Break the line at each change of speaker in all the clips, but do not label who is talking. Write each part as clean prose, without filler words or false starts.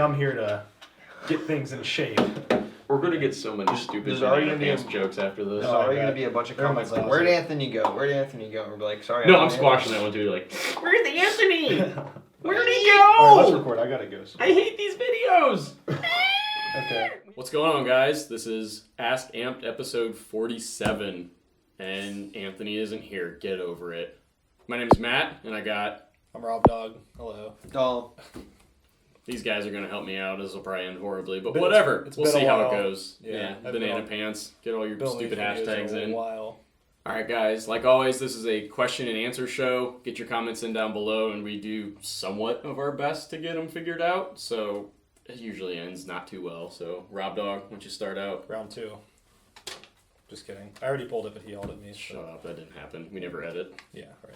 I'm here to get things in shape.
We're gonna get so many stupid banana jokes after this.
There's already gonna be a bunch of comments like, "Where'd Anthony go? Where'd Anthony go?" And we'll be like, "Sorry."
No, I'm squashing that one too. Like, where's the Anthony? Where'd he go?
All right, let's record. I gotta go. So.
I hate these videos.
Okay.
What's going on, guys? This is Ask Amped episode 47, and Anthony isn't here. Get over it. My name's Matt, and
I'm Rob Dawg. Hello.
Dom.
These guys are going to help me out. This will probably end horribly, but whatever. We'll see how it goes. Yeah, banana pants. Get all your stupid hashtags in. All right, guys. Like always, this is a question and answer show. Get your comments in down below, and we do somewhat of our best to get them figured out. So it usually ends not too well. So, Rob Dawg, why don't you start out?
Round 2. Just kidding. I already pulled it, but he yelled at me. So.
Shut up. That didn't happen. We never edit.
Yeah, right.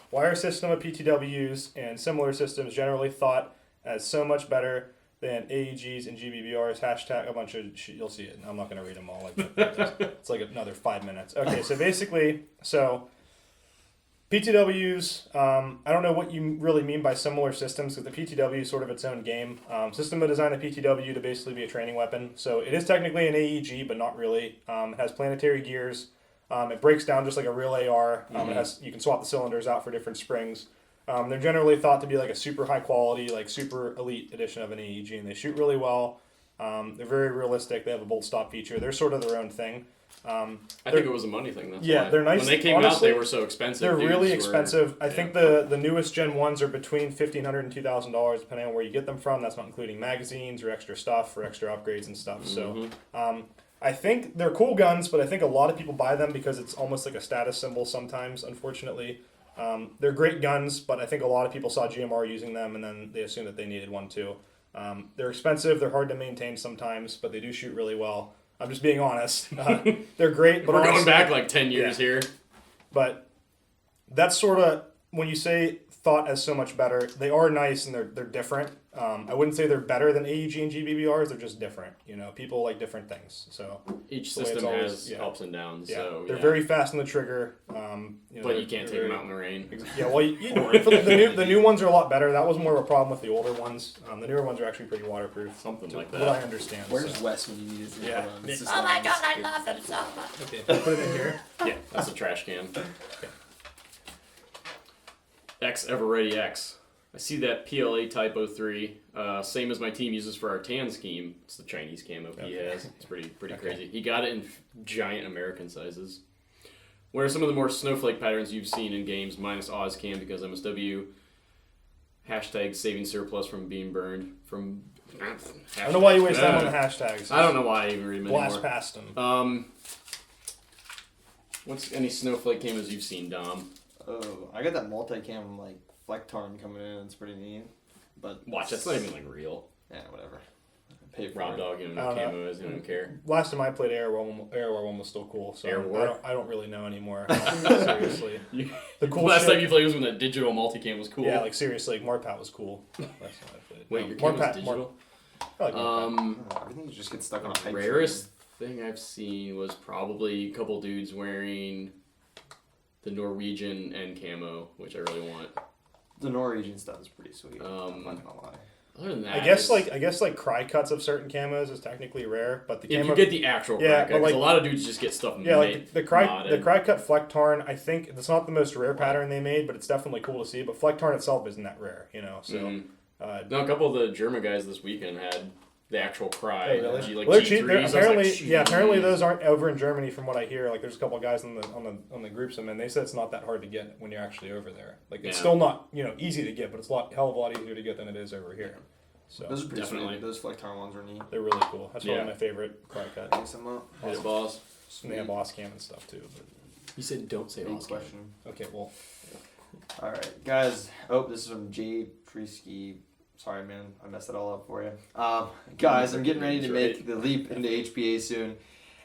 Wire system of PTWs and similar systems generally thought as so much better than AEGs and BBwarz. Hashtag a bunch of you'll see it. I'm not going to read them all. Like it's like another 5 minutes. Okay, so basically, PTWs. I don't know what you really mean by similar systems, because the PTW is sort of its own game. System would design a PTW to basically be a training weapon. So it is technically an AEG, but not really. It has planetary gears. It breaks down just like a real AR. You can swap the cylinders out for different springs. They're generally thought to be like a super high quality, like super elite edition of an AEG, and they shoot really well. They're very realistic. They have a bolt stop feature. They're sort of their own thing.
I think it was a money thing. That's why.
They're nice.
When they came out, they were so expensive.
They're really expensive. I think the newest Gen 1s are between $1,500 and $2,000, depending on where you get them from. That's not including magazines or extra stuff or extra upgrades and stuff. So I think they're cool guns, but I think a lot of people buy them because it's almost like a status symbol sometimes, unfortunately. They're great guns, but I think a lot of people saw GMR using them, and then they assumed that they needed one too. They're expensive, they're hard to maintain sometimes, but they do shoot really well. I'm just being honest. They're great. But
we're going back like 10 years here.
But that's sort of, when you say thought as so much better, they are nice and they're different. I wouldn't say they're better than AEG and BBwarz, they're just different. You know, people like different things. So
each system has ups and downs.
Yeah.
So
they're very fast on the trigger.
But you can't take them out in the rain.
Yeah, well, the new ones are a lot better. That was more of a problem with the older ones. The newer ones are actually pretty waterproof.
Something like that.
What I understand.
Where's Wes when you need it?
Yeah.
Oh my god, I love them so much.
Okay, put it in here.
Yeah, that's a trash can. Okay. X Ever Ready X. I see that PLA Type 03, same as my team uses for our tan scheme. It's the Chinese camo he has. It's pretty crazy. He got it in giant American sizes. What are some of the more snowflake patterns you've seen in games, minus OzCam, because MSW, hashtag saving surplus from being burned, from...
I don't know why you waste time on the hashtags.
I don't know why I even read them anymore.
Blast past them.
What's any snowflake camos you've seen, Dom?
Oh, I got that multicam like Flectarn coming in. It's pretty neat. But
watch, that's not even like real.
Yeah, whatever. Pay for
Rob Dawg, you know camo is. You don't care.
Last time I played Air War 1 was still cool. So I don't really know anymore. Seriously,
the cool last time you played was when the digital multicam was cool.
Yeah, like seriously, like Marpat was cool. Last time I played.
Wait, your cam was digital?
I like
everything just gets stuck on a hype.
Rarest thing I've seen was probably a couple dudes wearing the Norwegian end camo, which I really want.
The Norwegian stuff is pretty sweet. I'm not gonna lie.
Other than that,
I guess Crye cuts of certain camos is technically rare, but the
if you get the actual Crye cut, because a lot of dudes just get stuff.
Yeah, like the Crye cut Flectarn. I think it's not the most rare pattern they made, but it's definitely cool to see. But Flectarn itself isn't that rare, you know. So
no, a couple of the German guys this weekend had the actual Crye.
Oh, really?
Like
well, they're cheap.
apparently,
apparently those aren't over in Germany from what I hear. Like, there's a couple of guys on the groups, and they said it's not that hard to get when you're actually over there. Like, it's still not easy to get, but it's hell of a lot easier to get than it is over here. So
those are pretty sweet. Those Flectarn ones are neat.
They're really cool. That's one of my favorite Crye cut.
Thanks a lot.
Awesome. Boss.
And they have OzCam and stuff too. But
you said don't say
OzCam. Question.
Okay, well.
All right, guys. Oh, this is from Jay Trisky. Sorry, man. I messed it all up for you. Guys, I'm getting ready to make the leap into HPA soon.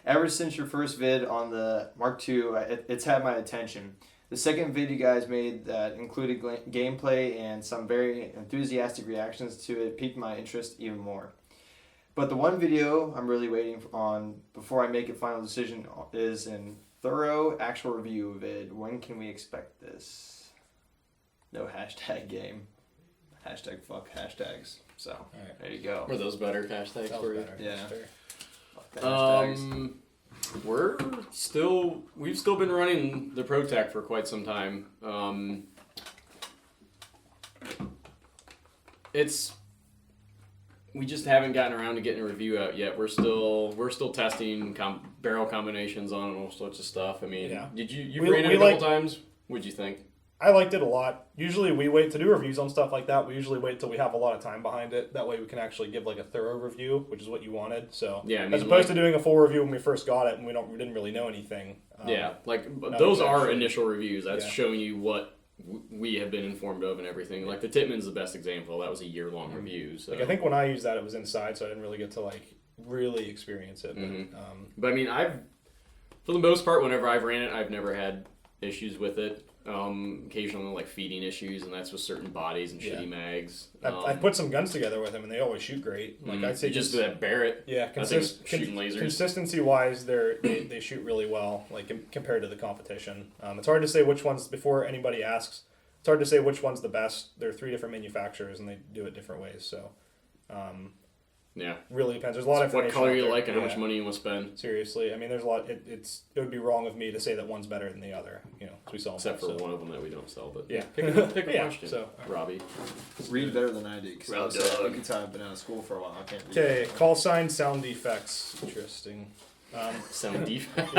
Ever since your first vid on the Mark II, it's had my attention. The second vid you guys made that included gameplay and some very enthusiastic reactions to it piqued my interest even more. But the one video I'm really waiting on before I make a final decision is an thorough actual review vid. When can we expect this? No hashtag game. Hashtag fuck hashtags. So there you go.
Were those better hashtags for you?
Yeah.
We've still been running the ProTech for quite some time. We just haven't gotten around to getting a review out yet. We're still testing barrel combinations on all sorts of stuff. I mean, did you ran it a couple times? What'd you think?
I liked it a lot. Usually we wait to do reviews on stuff like that. We usually wait till we have a lot of time behind it. That way we can actually give like a thorough review, which is what you wanted. So as opposed to doing a full review when we first got it and we didn't really know anything.
Those are initial reviews. That's showing you what we have been informed of and everything. Like the Titman's the best example. That was a year-long review. So.
I think when I used that, it was inside, so I didn't really get to really experience it.
But I mean, for the most part, whenever I've ran it, I've never had issues with it. Occasionally feeding issues, and that's with certain bodies and shitty mags.
I put some guns together with them, and they always shoot great. I'd say
just that Barrett.
Yeah,
shooting lasers.
Consistency-wise, they shoot really well, compared to the competition. It's hard to say which ones, before anybody asks, it's hard to say which one's the best. There are 3 different manufacturers, and they do it different ways. So, really depends. There's a lot of
what color you like and how much money you want to spend.
Seriously, I mean, there's a lot. It would be wrong of me to say that one's better than the other. We sell
except for one of them that we don't sell. But pick a question.
So
Robbie,
read better than I do. Because you can tell I've been out of school for a while. I can't read.
Okay, call sign sound defects. Interesting.
Sound defect.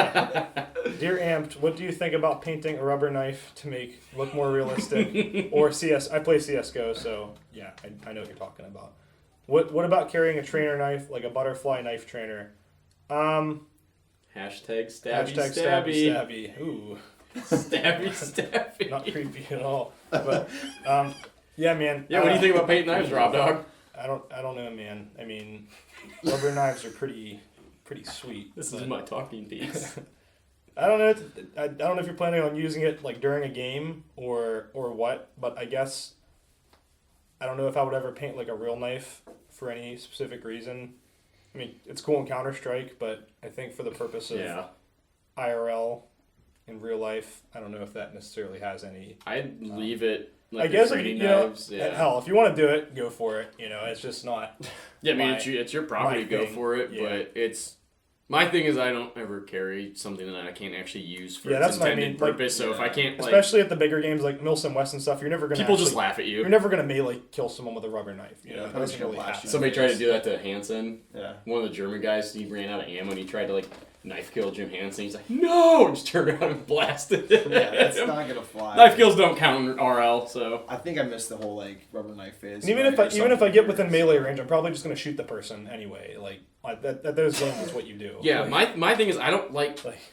Dear Amped, what do you think about painting a rubber knife to make look more realistic? Or CS? I play CS:GO, so I know what you're talking about. What about carrying a trainer knife, like a butterfly knife trainer?
Hashtag stabby.
Ooh.
Stabby.
Not creepy at all. But man.
Yeah, what do you think about painting knives, Rob Dawg?
I don't know, man. I mean, rubber knives are pretty sweet.
This is my talking piece.
I don't know. I don't know if you're planning on using it during a game or what, but I guess I don't know if I would ever paint a real knife for any specific reason. I mean, it's cool in Counter-Strike, but I think for the purpose of IRL in real life, I don't know if that necessarily has any.
I'd leave it.
I guess hell, if you want to do it, go for it. It's just not.
Yeah, I mean, it's your property. Go for it, but it's. My thing is I don't ever carry something that I can't actually use for its intended purpose. So if I can't,
especially at the bigger games like Milsim West and stuff, you're never gonna.
People just laugh at you.
You're never gonna melee kill someone with a rubber knife. That doesn't really happen.
Somebody tried to do that to Hansen. Yeah. One of the German guys, he ran out of ammo and he tried to knife kill Jim Hansen. He's like, no, and just turned around and blasted it.
Yeah, that's not gonna fly.
Knife kills don't count in RL, so
I think I missed the whole rubber knife phase.
And even if I get within melee range, I'm probably just gonna shoot the person anyway. That those games is what you do.
Yeah, my thing is I don't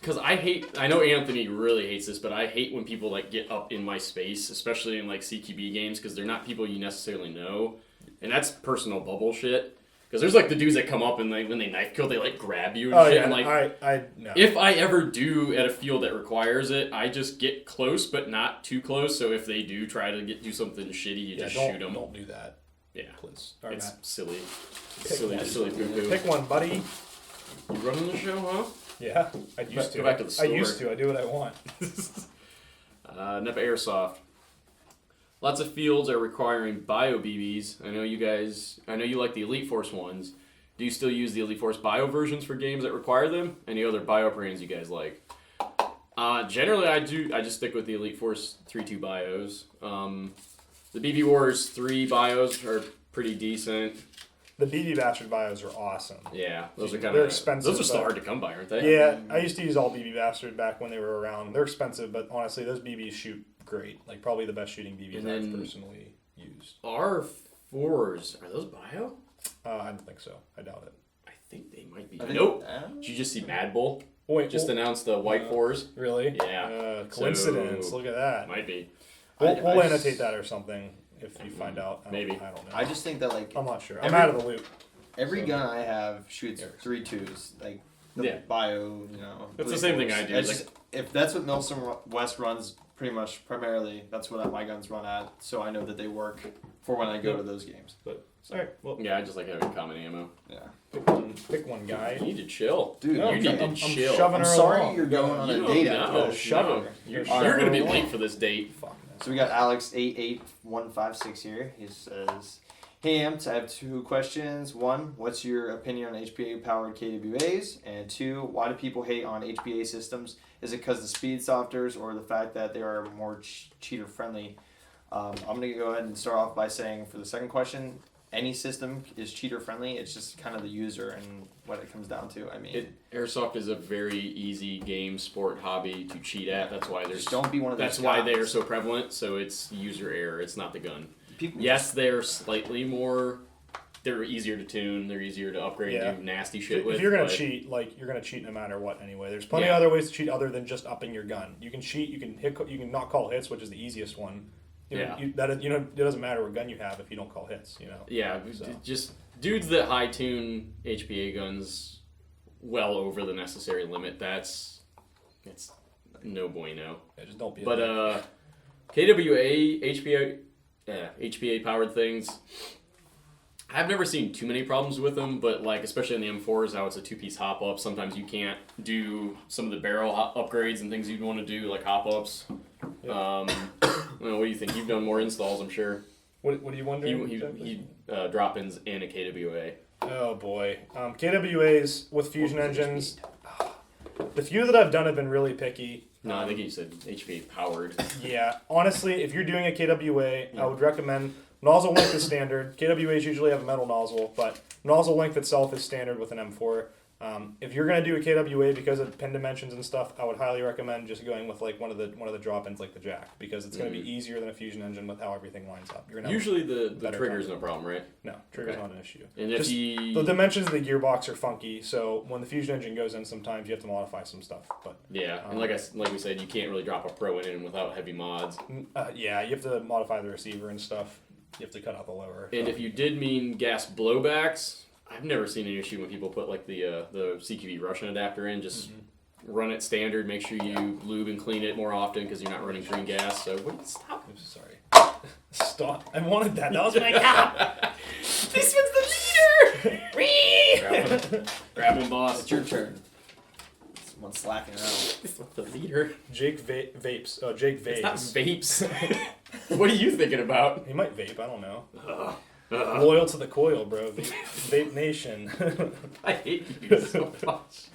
because I know Anthony really hates this, but I hate when people get up in my space, especially in CQB games, because they're not people you necessarily know, and that's personal bubble shit. Because there's the dudes that come up and when they knife kill, they grab you and shit.
Yeah, I no.
If I ever do at a field that requires it, I just get close but not too close. So if they do try to do something shitty, you just shoot them.
Don't do that.
Yeah,
please.
It's silly.
Silly poo-poo. Pick one, buddy.
You running the show, huh?
Yeah, I used to.
Go back to the store.
I used to. I do what I want.
Never Airsoft. Lots of fields are requiring bio BBs. I know you like the Elite Force ones. Do you still use the Elite Force bio versions for games that require them? Any other bio brands you guys like? Generally, I do. I just stick with the Elite Force 3.2 bios. The BBwarz 3 bios are pretty decent.
The BB Bastard bios are awesome.
Yeah,
they're expensive.
Those are still hard to come by, aren't they?
Yeah, I used to use all BB Bastard back when they were around. They're expensive, but honestly, those BBs shoot great. Probably the best shooting BBs I've personally used.
R4s, are those bio?
I don't think so. I doubt it.
I think they might be. Nope. Did you just see Mad Bull? Just announced the white 4s.
Really?
Yeah.
Coincidence. Look at that.
Might be.
We'll annotate that or something if you find out.
Maybe.
I don't know.
I just think that
I'm not sure. I'm out of the loop.
Every gun I have shoots 3.2s. The bio,
It's the same thing I do.
If that's what Milsim West runs, primarily, that's what my guns run at. So I know that they work for when I go to those games.
But all right, well,
yeah, I just like having common ammo.
Yeah,
pick one, guy.
You need to chill,
dude.
You need to chill.
I'm sorry you're going on a date.
You're gonna be late for this date.
So we got Alex 88156 here. He says, Hey Amped, I have 2 questions. 1, what's your opinion on HPA-powered KWAs? And 2, why do people hate on HPA systems? Is it because the speed softers or the fact that they are more cheater-friendly? I'm going to go ahead and start off by saying for the second question, any system is cheater-friendly. It's just kind of the user and what it comes down to. I mean,
Airsoft is a very easy game, sport, hobby to cheat at. That's why there's.
Just don't be one of those
That's why they
guys.
are so prevalent. So it's user error. It's not the gun.
People
Yes, they're slightly more. They're easier to tune. They're easier to upgrade and do nasty shit with.
If you're gonna cheat, you're gonna cheat no matter what anyway. There's plenty of other ways to cheat other than just upping your gun. You can cheat. You can hit. You can not call hits, which is the easiest one. It doesn't matter what gun you have if you don't call hits.
Yeah, so. Just dudes that high tune HPA guns well over the necessary limit. It's no bueno.
Yeah, just don't be.
But KWA HPA powered things. I've never seen too many problems with them, but especially in the M4s, how it's a 2-piece hop up. Sometimes you can't do some of the barrel upgrades and things you'd want to do, like hop ups. Yeah. What do you think? You've done more installs, I'm sure.
What do you wonder?
He drop-ins and a KWA.
Oh boy, KWAs with fusion engines. The few that I've done have been really picky.
No, I think you said HPA powered.
Yeah, honestly, if you're doing a KWA, I would recommend nozzle length is standard. KWAs usually have a metal nozzle, but nozzle length itself is standard with an M4. If you're gonna do a KWA because of pin dimensions and stuff, I would highly recommend just going with one of the drop-ins like the jack, because it's gonna be easier than a fusion engine with how everything lines up. You're gonna
usually the trigger's no problem, right?
No, trigger's not an issue.
And
just the dimensions of the gearbox are funky, so when the fusion engine goes in, sometimes you have to modify some stuff. But
yeah, and like we said, you can't really drop a pro in without heavy mods.
Yeah, you have to modify the receiver and stuff. You have to cut out the lower.
And if you did mean gas blowbacks, I've never seen an issue when people put the CQV Russian adapter in. Just run it standard. Make sure you lube and clean it more often because you're not running green gas. So stop.
I'm sorry. Stop. I wanted that. That was my god.
This one's the leader. Grab him, boss.
It's your turn. Someone's slacking around.
This one's the leader.
Jake vapes. Oh, Jake vapes.
It's not vapes. What are you thinking about?
He might vape. I don't know. Loyal to the coil, bro. Vape Nation.
I hate you so much.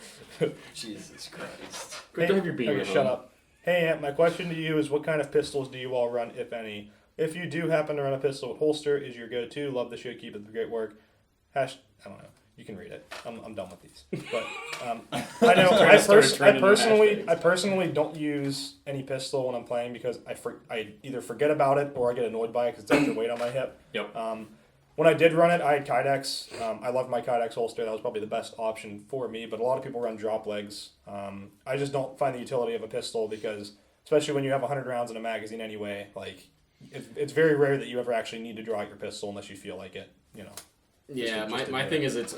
Jesus Christ.
Good to have your beer.
Shut up. Hey, Ant, my question to you is what kind of pistols do you all run, if any? If you do happen to run a pistol with holster, is your go-to? Love the show. Keep up the great work. I don't know. You can read it. I'm done with these. But I know I personally don't use any pistol when I'm playing because I either forget about it or I get annoyed by it because it's extra weight on my hip.
Yep.
When I did run it, I had Kydex. I loved my Kydex holster. That was probably the best option for me. But a lot of people run drop legs. I just don't find the utility of a pistol because, especially when you have 100 rounds in a magazine anyway, it's very rare that you ever actually need to draw out your pistol unless you feel like it.
Yeah, my thing is it's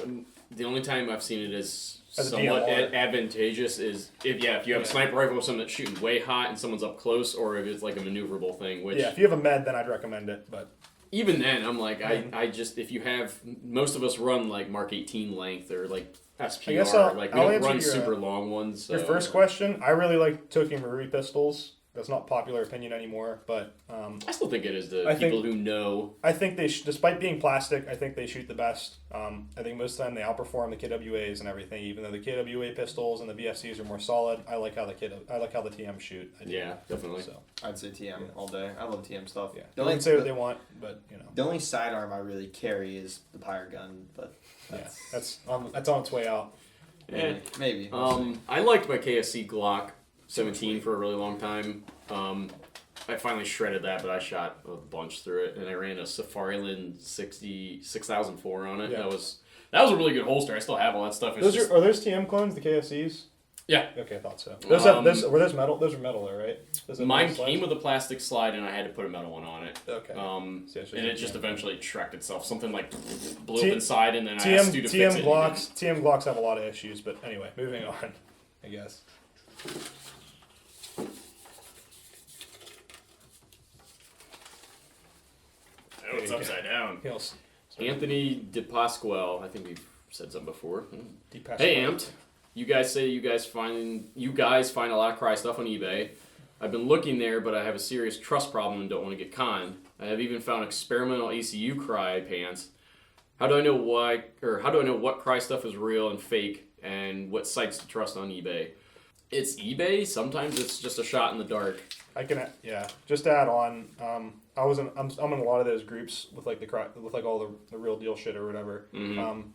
the only time I've seen it is somewhat advantageous is if you have a sniper rifle with someone that's shooting way hot and someone's up close, or if it's like a maneuverable thing. Which
if you have a med, then I'd recommend it. But
even then, I'm like I just if you have most of us run like Mark 18 length or like SPR, we don't run super long ones. So.
Your first question, I really like Toki Marui pistols. That's not popular opinion anymore, but
I still think it is the people who know.
I think they, despite being plastic, I think they shoot the best. I think most of the time they outperform the KWAs and everything. Even though the KWA pistols and the VFCs are more solid, I like how the TM shoot.
Yeah, definitely.
So I'd say TM all day. I love TM stuff.
Yeah, they can say what they want, but
the only sidearm I really carry is the Pyre gun, but
that's on its way out.
Yeah,
maybe.
I liked my KSC Glock 17 for a really long time. I finally shredded that, but I shot a bunch through it, and I ran a Safariland 6004 on it.
Yeah.
That was a really good holster. I still have all that stuff.
Are those TM clones, the KSCs?
Yeah.
Okay, I thought so. Those metal? Those are metal, though, right?
Mine came with a plastic slide, and I had to put a metal one on it.
Okay.
And it just eventually tracked itself. Something blew up inside, and then I asked you to
fix
it.
TM Glocks have a lot of issues, but anyway, moving on, I guess.
Oh, it's upside down. Anthony DePasquale, I think we've said something before. Hey, Amped. You guys say you guys find a lot of Crye stuff on eBay. I've been looking there, but I have a serious trust problem and don't want to get conned. I have even found experimental ACU Crye pants. How do I know what Crye stuff is real and fake, and what sites to trust on eBay? It's eBay. Sometimes it's just a shot in the dark.
Just to add on, I'm in a lot of those groups with like all the real deal shit or whatever.
Mm-hmm.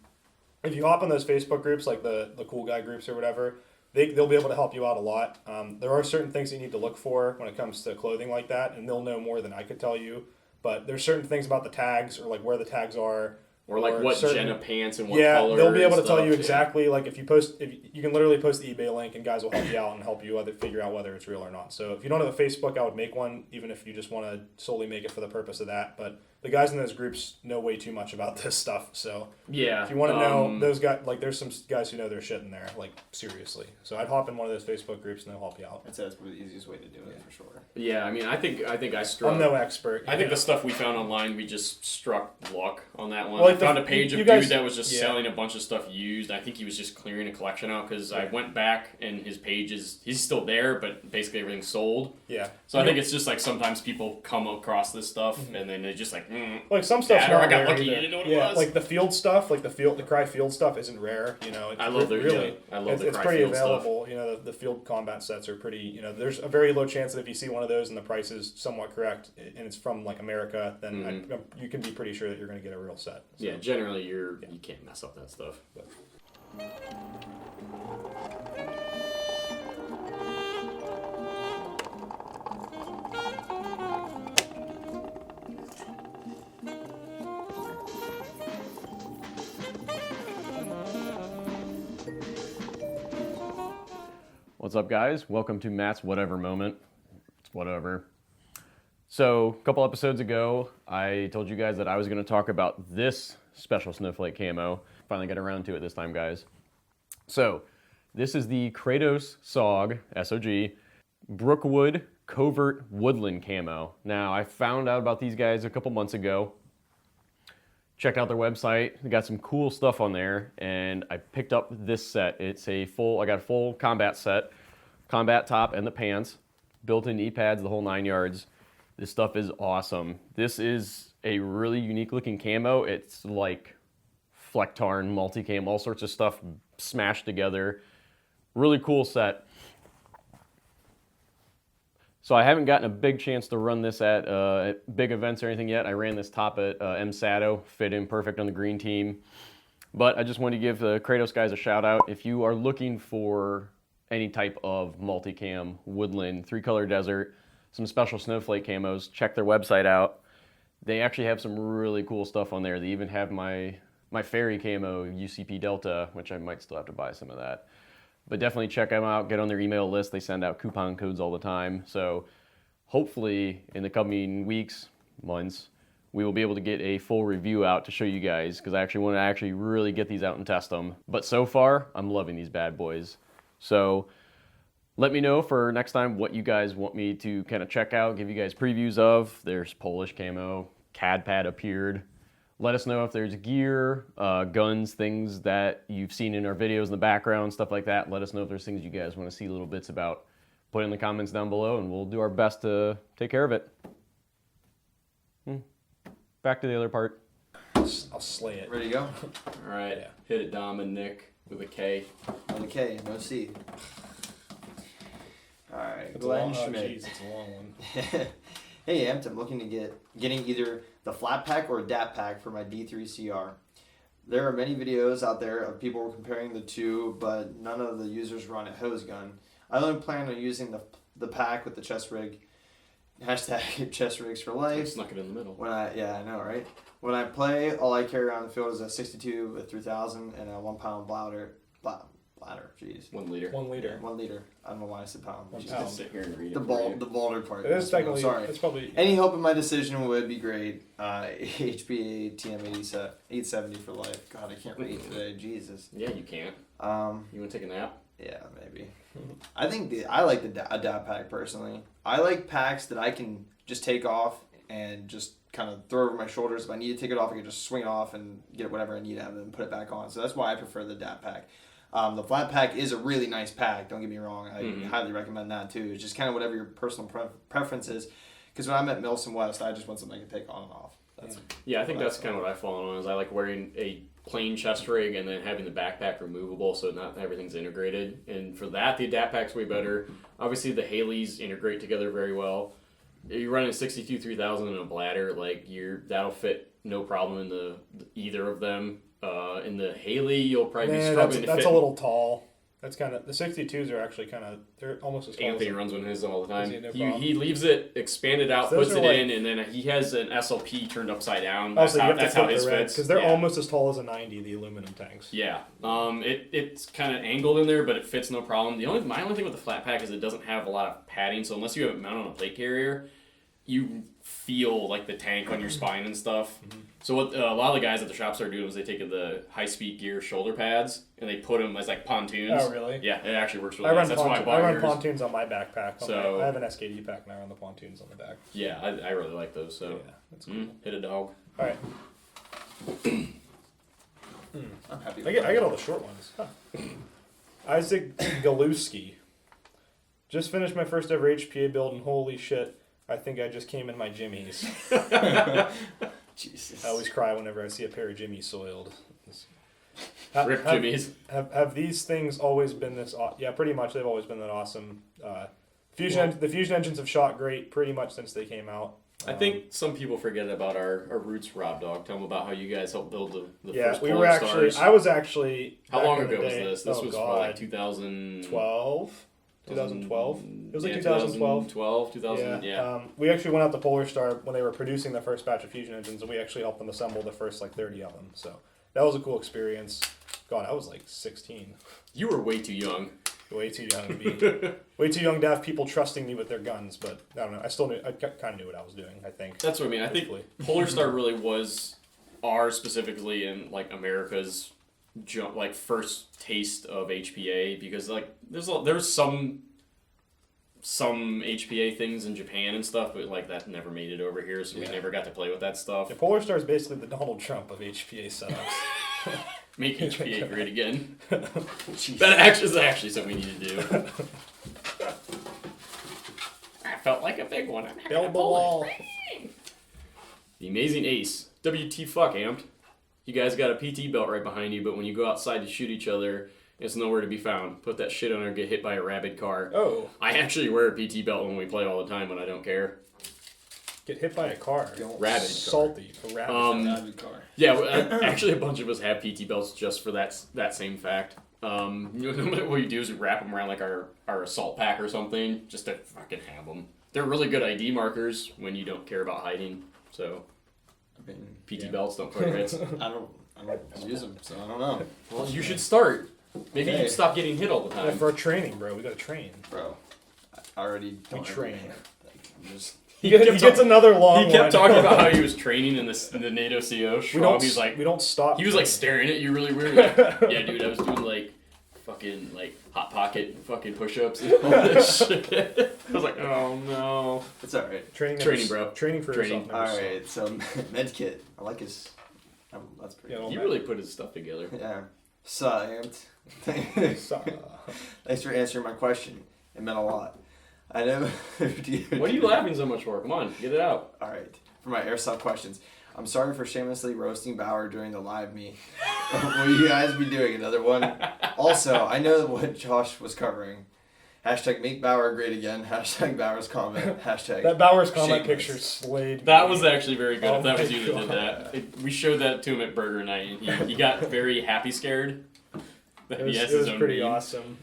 If you hop on those Facebook groups, like the cool guy groups or whatever, they'll be able to help you out a lot. There are certain things you need to look for when it comes to clothing like that, and they'll know more than I could tell you. But there's certain things about the tags or like where the tags are.
Or like what gen of pants and what color.
Yeah, they'll be able to tell you exactly. Like if you can literally post the eBay link and guys will help you out and help you figure out whether it's real or not. So if you don't have a Facebook, I would make one, even if you just want to solely make it for the purpose of that. But the guys in those groups know way too much about this stuff. So
yeah,
if you want to know those guys, like there's some guys who know their shit in there, like seriously. So I'd hop in one of those Facebook groups and they'll help you out.
I'd say that's probably the easiest way to do it for sure.
Yeah, I mean, I think I struck.
I'm no expert.
I think the stuff we found online, we just struck luck on that one.
Well,
I found a page of dude that was just selling a bunch of stuff used. I think he was just clearing a collection out because I went back and his page he's still there, but basically everything's sold.
Yeah.
So I think it's just like sometimes people come across this stuff and then they're just like,
like some stuff's
not
not
I got
rare
lucky.
either.
You didn't know what it was.
Like the field stuff, like the Crye field stuff isn't rare. You know,
I love the
it's
Crye
pretty
field
available.
Stuff.
You know, the field combat sets are pretty. You know, there's a very low chance that if you see one of those and the price is somewhat correct and it's from like America, then you can be pretty sure that you're going to get a real set. So.
Yeah, generally you can't mess up that stuff. But. What's up, guys? Welcome to Matt's Whatever Moment. It's whatever. So, a couple episodes ago, I told you guys that I was going to talk about this special snowflake camo. Finally got around to it this time, guys. So, this is the Kratos SOG, S-O-G, Brookwood Covert Woodland camo. Now, I found out about these guys a couple months ago. Checked out their website. They got some cool stuff on there, and I picked up this set. I got a full combat set, combat top and the pants, built-in knee pads, the whole 9 yards. This stuff is awesome. This is a really unique looking camo. It's like Flectarn, multicam, all sorts of stuff smashed together. Really cool set. So I haven't gotten a big chance to run this at big events or anything yet. I ran this top at MSW, fit in perfect on the green team. But I just wanted to give the Kratos guys a shout out. If you are looking for any type of multicam, woodland, 3-color desert, some special snowflake camos, check their website out. They actually have some really cool stuff on there. They even have my fairy camo, UCP Delta, which I might still have to buy some of that. But definitely check them out, get on their email list. They send out coupon codes all the time. So hopefully in the coming weeks, months, we will be able to get a full review out to show you guys, because I actually want to really get these out and test them. But so far, I'm loving these bad boys. So let me know for next time what you guys want me to kind of check out, give you guys previews of. There's Polish camo, CAD pad appeared. Let us know if there's gear, guns, things that you've seen in our videos in the background, stuff like that. Let us know if there's things you guys want to see little bits about. Put it in the comments down below, and we'll do our best to take care of it. Back to the other part.
I'll slay it.
Ready to go?
All right, hit it, Dom and Nick, with a K.
With a K, no C. All right,
It's
Glenn
a long,
Schmidt.
it's a long one.
Hey, Amped, I'm looking to getting either the flat pack or DAP pack for my D3 CR. There are many videos out there of people comparing the two, but none of the users run a hose gun. I only plan on using the pack with the chest rig. Hashtag chest rigs for life.
Snuck it in the middle.
I know, right? When I play, all I carry around the field is a 62 with 3000 and a 1 pound bladder. Jeez.
1 liter.
1 liter.
1 liter. I don't know why I said pound.
One
Just
pound.
sit here and read
The boulder part.
It is technically.
Sorry.
It's probably.
Any help in my decision would be great. HPA TM 870 for life. God, I can't read today. Jesus.
Yeah, you can't. You want to take a nap?
Yeah, maybe. I think I like a DAP pack personally. I like packs that I can just take off and just kind of throw over my shoulders. If I need to take it off, I can just swing it off and get whatever I need out of it and put it back on. So that's why I prefer the DAP pack. The flat pack is a really nice pack. Don't get me wrong. I highly recommend that too. It's just kind of whatever your personal preference is. Because when I'm at Milsim West, I just want something I can take on and off.
I think that's kind of what I fall on. Is I like wearing a plain chest rig and then having the backpack removable, so not everything's integrated. And for that, the adapt pack's way better. Obviously, the Haleys integrate together very well. If you're running a 62 3000 in a bladder, like that'll fit no problem in the either of them. In the Haley, you'll probably be struggling to fit.
That's a little tall. That's kind of the 62s are actually they're almost as tall.
Anthony runs one of his all the time. He leaves it expanded out, puts it in, and then he has an SLP turned upside down. That's how his fits.
Because they're almost as tall as a 90, the aluminum tanks.
Yeah. It's kind of angled in there, but it fits no problem. My only thing with the flat pack is it doesn't have a lot of padding, so unless you have it mounted on a plate carrier, you feel like the tank on your spine and stuff. Mm-hmm. So what a lot of the guys at the shops are doing is they take the high-speed gear shoulder pads and they put them as like pontoons.
Oh, really?
Yeah, it actually works really nice. That's why I
run pontoons on my backpack.
So
I have an SKD pack and I run the pontoons on the back.
Yeah, I really like those. So
yeah, that's cool.
Hit a dog.
All right.
I'm happy.
I get all the short ones. Huh. Isaac Galuski. Just finished my first ever HPA build and holy shit, I think I just came in my jimmies.
Jesus.
I always cry whenever I see a pair of jimmies soiled.
Rip jimmies.
Have these things always been this? Yeah, pretty much. They've always been that awesome. The fusion engines have shot great pretty much since they came out.
I think some people forget about our roots, Rob Dawg. Tell them about how you guys helped build the first
we were actually.
Stars.
I was actually.
How long ago was this? This was
God.
like 2012.
2012. It was like
2012.
We actually went out to Polar Star when they were producing the first batch of fusion engines, and we actually helped them assemble the first 30 of them. So that was a cool experience. God, I was like 16.
You were way too young.
Way too young to be. Way too young to have people trusting me with their guns, but I don't know. I kind of knew what I was doing, I think.
That's what I mean. I think Polar Star really was specifically in America's first taste of HPA, because there's some HPA things in Japan and stuff, but that never made it over here, so we never got to play with that stuff.
Yeah, Polar Star is basically the Donald Trump of HPA setups.
Make HPA great again. That is actually something we need to do. I felt like a big one.
Build the wall.
The Amazing Ace. WT fuck amped. You guys got a PT belt right behind you, but when you go outside to shoot each other, it's nowhere to be found. Put that shit on or get hit by a rabid car.
Oh.
I actually wear a PT belt when we play all the time, but I don't care.
Get hit by a car.
Rabid
salty.
car.
Rabid car.
Yeah, actually a bunch of us have PT belts just for that same fact. What you do is we wrap them around our assault pack or something, just to fucking have them. They're really good ID markers when you don't care about hiding. So, PT belts don't play hits.
I don't use them, so I don't know.
Well, you should start. Maybe you stop getting hit all the time.
Yeah, for our training, bro. We gotta train.
Bro, I already don't
train.
He gets another long one.
He
kept talking about how he was training in the NATO CO.
We don't stop.
He was staring at you really weird. Yeah, dude, I was doing fucking hot pocket fucking push-ups and all this shit. I was like, oh no.
It's all right.
Training, bro.
Training for yourself.
All right, so medkit. I like his. That's pretty.
He really put his stuff together.
Yeah. Amped. Thanks for answering my question. It meant a lot. I know.
What are you laughing so much for? Come on, get it out.
All right. For my airsoft questions, I'm sorry for shamelessly roasting Bauer during the live meet. Will you guys be doing another one? Also, I know what Josh was covering. Hashtag make Bauer great again. Hashtag Bauer's comment. Hashtag
that Bauer's comment picture slayed.
That was actually very good. If that was you that did that. We showed that to him at Burger Night, and he got very happy scared.
It was pretty awesome.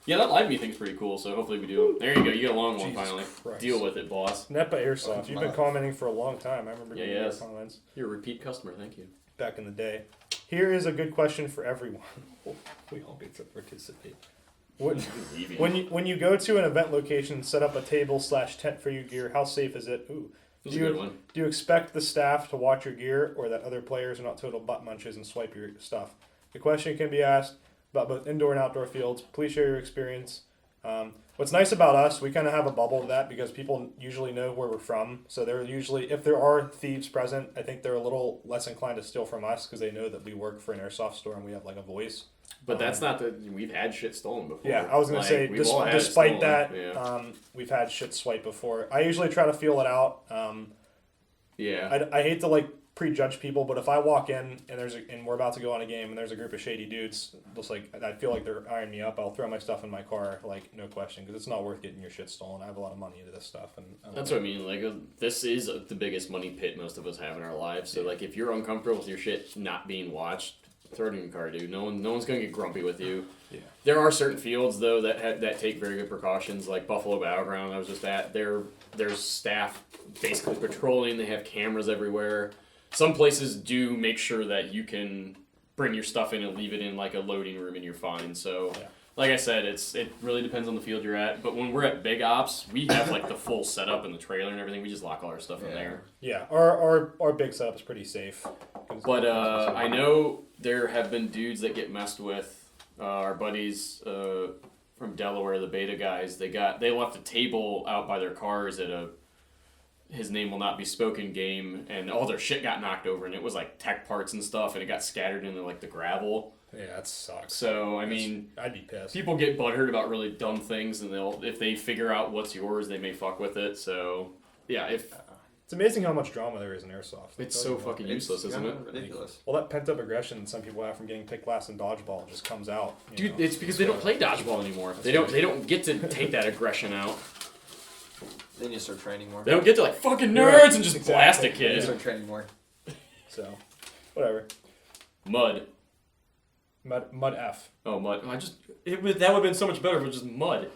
Yeah, that live meeting's pretty cool, so hopefully we do. There you go, you get a long one finally.
Christ.
Deal with it, boss.
NEPA Airsoft, you've been commenting for a long time. I remember getting your comments.
You're a repeat customer, thank you.
Back in the day. Here is a good question for everyone. We all get to participate. When you go to an event location, set up a table/tent for your gear, how safe is it? Ooh.
That's a good one.
Do you expect the staff to watch your gear, or that other players are not total butt munches and swipe your stuff? The question can be asked about both indoor and outdoor fields. Please share your experience. What's nice about us, we kind of have a bubble to that because people usually know where we're from. So they're usually, if there are thieves present, I think they're a little less inclined to steal from us because they know that we work for an airsoft store and we have like a voice.
But that's not we've had shit stolen before.
Yeah, I was going to say, despite that, we've had shit swiped before. I usually try to feel it out. I hate to like prejudge people, but if I walk in and we're about to go on a game and there's a group of shady dudes, just like I feel like they're eyeing me up, I'll throw my stuff in my car, like no question, because it's not worth getting your shit stolen. I have a lot of money into this stuff, and
that's what I mean. Like this is the biggest money pit most of us have in our lives. So like if you're uncomfortable with your shit not being watched, throw it in your car, dude. No one's gonna get grumpy with you. Yeah. There are certain fields though that take very good precautions, like Buffalo Battleground. I was just at. There's staff basically patrolling. They have cameras everywhere. Some places do make sure that you can bring your stuff in and leave it in like a loading room and you're fine. So, like I said, it really depends on the field you're at. But when we're at big ops, we have like the full setup and the trailer and everything. We just lock all our stuff in there.
Yeah, our big setup's pretty safe.
But I know there have been dudes that get messed with. Our buddies from Delaware, the Beta guys, they left a table out by their cars at a his name will not be spoken game, and all their shit got knocked over, and it was like tech parts and stuff, and it got scattered into like the gravel.
Yeah, that sucks.
So I mean,
I'd be pissed.
People get butthurt about really dumb things, and if they figure out what's yours, they may fuck with it. So yeah,
it's amazing how much drama there is in airsoft.
It's so fucking useless, isn't it?
Ridiculous.
Well, that pent up aggression some people have from getting picked last in dodgeball just comes out.
Dude, it's because they don't play dodgeball anymore. They don't get to take that aggression out.
Then you start training more.
They don't get to like fucking nerds and just blast a kid.
Then you start training more.
So, whatever.
Mud
F.
Oh, mud. That would have been so much better if it was just mud.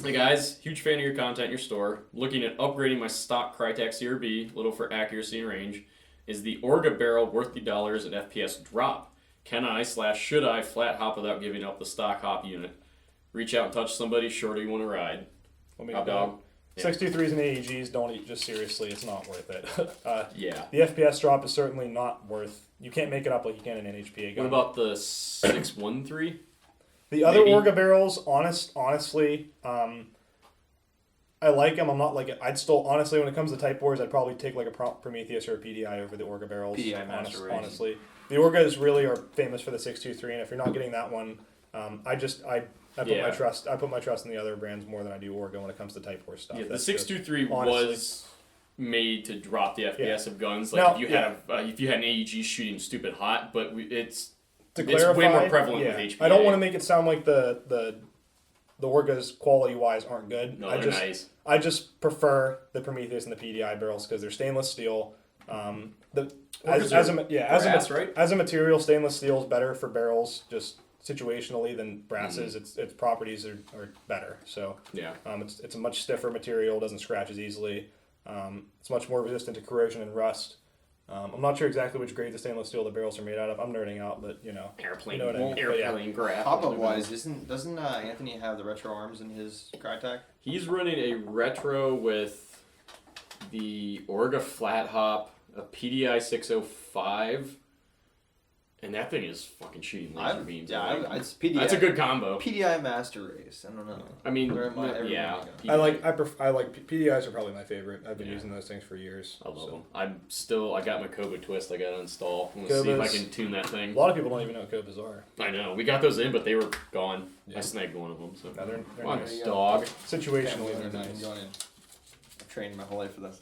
Hey guys, huge fan of your content in your store. Looking at upgrading my stock Crytek CRB, little for accuracy and range. Is the Orga barrel worth the dollars at FPS drop? Can I/should I flat hop without giving up the stock hop unit? Reach out and touch somebody, shorty you want to ride.
Rob Dawg. 623s and AEGs, don't eat, just seriously, it's not worth it.
Yeah.
The FPS drop is certainly not worth, you can't make it up like you can in an HPA gun.
What about the 613?
The other Orga barrels, honestly, I like them. I'm not like, I'd still, honestly, when it comes to Type Wars, I'd probably take like a Prometheus or a PDI over the Orga barrels.
PDI master race.
Honestly. The Orgas really are famous for the 623, and if you're not getting that one, I put my trust in the other brands more than I do Orga when it comes to Type Wars stuff.
Yeah, the 623 was made to drop the FPS of guns. Like if you had an AEG shooting stupid hot, but it's way more prevalent with HPA.
I don't want to make it sound like the Orgas quality wise aren't good.
No, they're nice.
I just prefer the Prometheus and the PDI barrels because they're stainless steel. As a material, stainless steel is better for barrels just situationally than brasses. Mm-hmm. Its properties are better. So it's a much stiffer material, doesn't scratch as easily. It's much more resistant to corrosion and rust. I'm not sure exactly which grade the stainless steel the barrels are made out of. I'm nerding out, but
airplane,
you know what I mean.
Airplane graph.
Pop-up wise, doesn't Anthony have the retro arms in his Crytek?
He's running a retro with the Orga flat hop, a PDI 605. And that thing is fucking shooting laser beams.
Yeah, it's PDI.
That's a good combo.
PDI Master Race. I don't know.
I mean,
I like PDIs are probably my favorite. I've been using those things for years.
I love them. I got my Cobra twist. I got to install. I'm gonna see if I can tune that thing.
A lot of people don't even know what Cobras are.
I know. We got those in, but they were gone. Yeah. I snagged one of them. So
no, they're
nice. Dog.
Situationally, they're nice.
I've trained my whole life for this.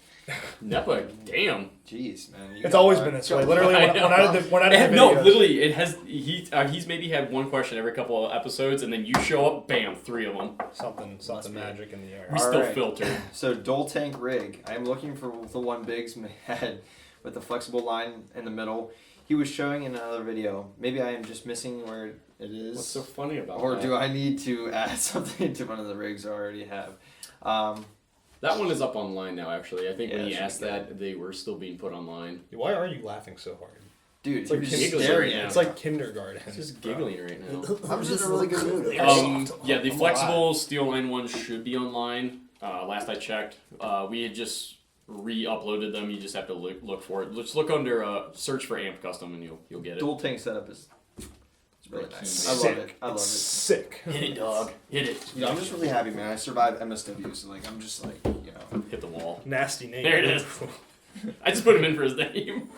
Nepa, damn.
Jeez, man.
It's always been this way. Literally, when I did the videos,
no, literally, it has. He's maybe had one question every couple of episodes, and then you show up, bam, 3 of them.
Something magic in the air.
We still filter.
So Dole Tank rig. I am looking for the one Biggs had with the flexible line in the middle. He was showing in another video. Maybe I am just missing where it is.
What's so funny about that?
Or do I need to add something to one of the rigs I already have?
That one is up online now, actually. I think when he asked that, they were still being put online.
Why are you laughing so hard?
Dude,
it's like
giggling.
It's like kindergarten.
It's just giggling right now.
I'm just in a really good mood.
The flexible steel line ones should be online. Last I checked, we had just re-uploaded them. You just have to look for it. Just look under search for Amp Custom, and you'll get it.
Dual tank setup is really nice.
Sick.
I love it.
Sick.
Hit it, dog. Hit it.
I'm just really happy, man. I survived MSW, so I'm just
hit the wall.
Nasty name.
There it is. I just put him in for his name.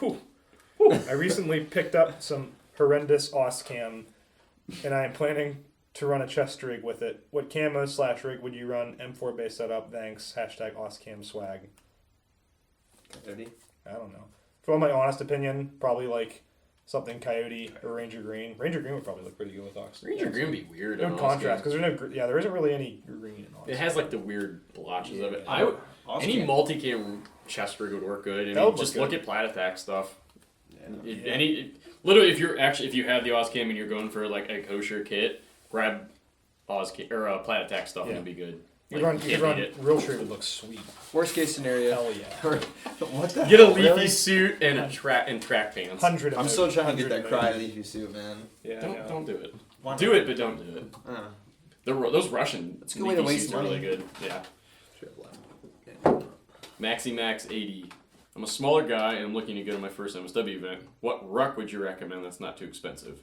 I recently picked up some horrendous Oscam, and I am planning to run a chest rig with it. What camo/rig would you run? M4 base setup. Thanks. #Oscam swag.
Coyote?
I don't know. For my honest opinion, probably something Coyote or Ranger Green. Ranger Green would probably look pretty good with Ox.
Ranger Green would be weird.
It would contrast because there isn't really any green in Ox.
It has the weird blotches of it. Any multicam chest rig would work good. I mean, just look at plat attack stuff. Literally, if you have the Oscam and you're going for a kosher kit, grab Oscam or plat attack stuff and it'll be good.
You run real tree would look sweet.
Worst case scenario.
Hell yeah.
What the
Get a
hell,
leafy
really?
suit and track pants.
I'm still trying to get that Crye leafy suit, man.
Yeah.
Don't do it. Do it, but don't do it. Those Russian
it's a good way to waste
suits
money.
are really good. Yeah. Maxi Max 80. I'm a smaller guy and I'm looking to go to my first MSW event. What ruck would you recommend that's not too expensive?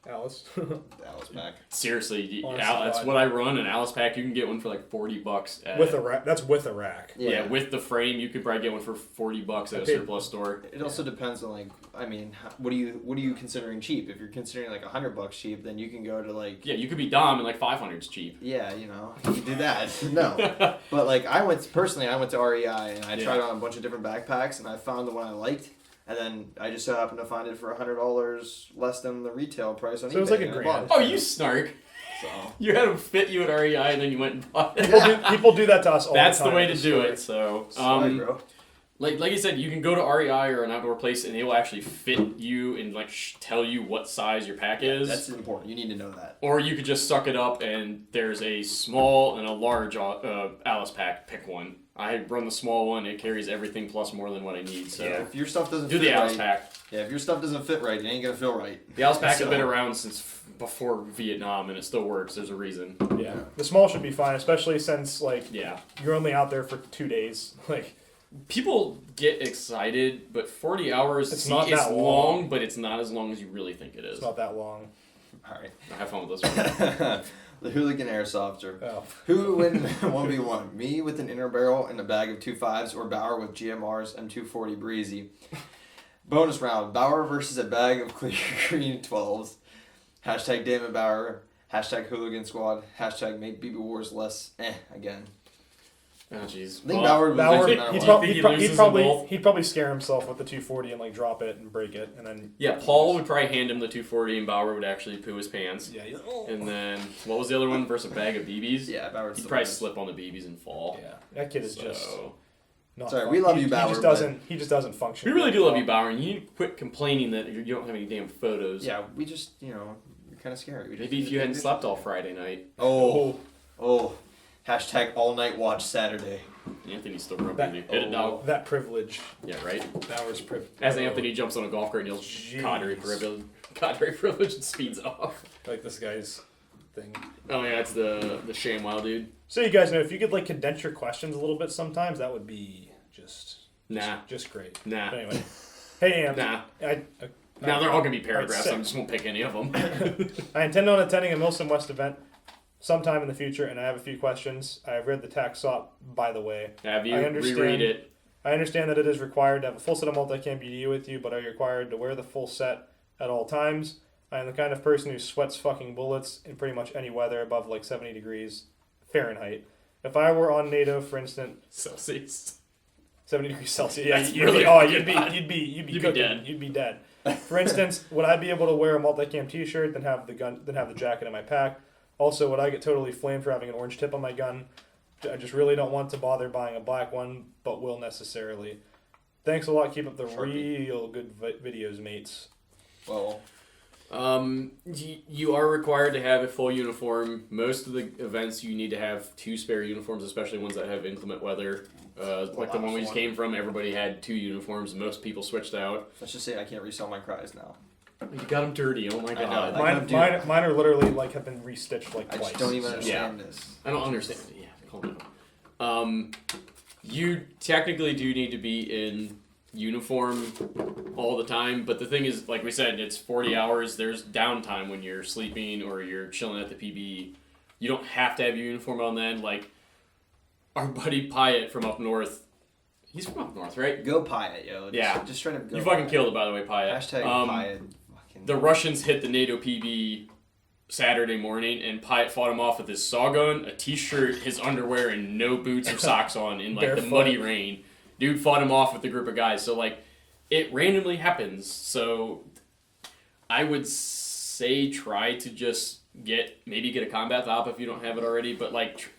Alice.
The Alice pack.
Seriously,
Honestly,
that's what I run. An Alice pack, you can get one for $40.
With a rack. That's with a rack.
Yeah, with the frame, you could probably get one for $40 at a surplus store.
It also depends on what are you considering cheap? If you're considering $100 cheap, then you can go to
Yeah, you could be Dom and 500's cheap.
Yeah, you can do that. No, but I went to REI and I tried on a bunch of different backpacks and I found the one I liked. And then I just so happened to find it for $100 less than the retail price on eBay.
So it was a grand.
Oh, you snark!
So
you had them fit you at REI and then you went and bought it.
People do that to us all the time.
That's the way to do it. So,
sorry, bro.
Like you said, you can go to REI or an outdoor place and they will actually fit you and tell you what size your pack is.
That's important. You need to know that.
Or you could just suck it up and there's a small and a large Alice pack. Pick one. I run the small one. It carries everything plus more than what I need. So
if your stuff doesn't
do
fit
the Alice
right,
pack.
Yeah, if your stuff doesn't fit right, it ain't gonna feel right.
The Alice pack has been around since before Vietnam and it still works. There's a reason.
Yeah, the small should be fine, especially since you're only out there for 2 days.
People get excited, but 40 hours
it's not that
long, but it's not as long as you really think it is.
It's not that long.
All right.
Have fun with this one.
The hooligan airsofter.
Oh.
Who would win 1v1? Me with an inner barrel and a bag of 2.5s, or Bauer with GMR's M240 Breezy? Bonus round: Bauer versus a bag of clear green 12s. #Damon Bauer. #Hooligan Squad. #Make BBwarz less again.
Oh jeez.
I think Bauer
he'd probably scare himself with the 240 and drop it and break it and then.
Yeah, Paul would probably hand him the 240 and Bauer would actually poo his pants.
Yeah.
And then what was the other one versus a bag of BBs?
Yeah, Bauer.
He'd probably slip on the BBs and fall.
Yeah, that kid is just. Not
sorry,
fun.
we love you, Bauer.
He just doesn't function.
We really do love you, Bauer, and you need to quit complaining that you don't have any damn photos.
Yeah, we just you're kind of scary.
Maybe if you hadn't slept all Friday night.
Oh. #all night watch Saturday.
Anthony's still grumpy. Hit it, dog.
That privilege.
Yeah, right?
Bauer's privilege.
As Anthony jumps on a golf cart and yells, cadre privilege and speeds off.
Like this guy's thing.
Oh yeah, it's the ShamWow dude.
So you guys know, if you could condense your questions a little bit sometimes, that would be just great.
Nah.
But anyway. Hey, Am.
Nah. Now they're all going to be paragraphs. I just won't pick any of them.
I intend on attending a Milsim West event sometime in the future, and I have a few questions. I have read the tax op, by the way.
Have you? Reread it.
I understand that it is required to have a full set of multicam BDU with you, but are you required to wear the full set at all times? I am the kind of person who sweats fucking bullets in pretty much any weather above 70 degrees Fahrenheit. If I were on NATO, for instance,
Celsius.
70 degrees Celsius.
Yeah,
you'd be cooking.
dead.
You'd be dead. For instance, would I be able to wear a multicam T-shirt, then have the jacket in my pack? Also, would I get totally flamed for having an orange tip on my gun? I just really don't want to bother buying a black one, but will necessarily. Thanks a lot. Keep up the real good videos, mates.
Well,
you are required to have a full uniform. Most of the events you need to have 2 spare uniforms, especially ones that have inclement weather. Like the one we just came from, everybody had 2 uniforms. Most people switched out.
Let's just say I can't resell my Cryes now.
You got them dirty. Oh my god.
Mine are literally have been restitched twice.
I just don't even understand this.
I don't understand it. Yeah, calm down. You technically do need to be in uniform all the time. But the thing is, like we said, it's 40 hours. There's downtime when you're sleeping or you're chilling at the PB. You don't have to have your uniform on then. Like, our buddy Pyatt from up north, he's from up north, right?
Go Pyatt, yo. Just straight up go.
You fucking killed it, by the way, Pyatt.
Hashtag Pyatt.
The Russians hit the NATO PB Saturday morning, and Pyatt fought him off with his saw gun, a t-shirt, his underwear, and no boots or socks on in like the muddy rain. Dude fought him off with a group of guys. So like, it randomly happens. So I would say try to just get a combat top if you don't have it already. But like,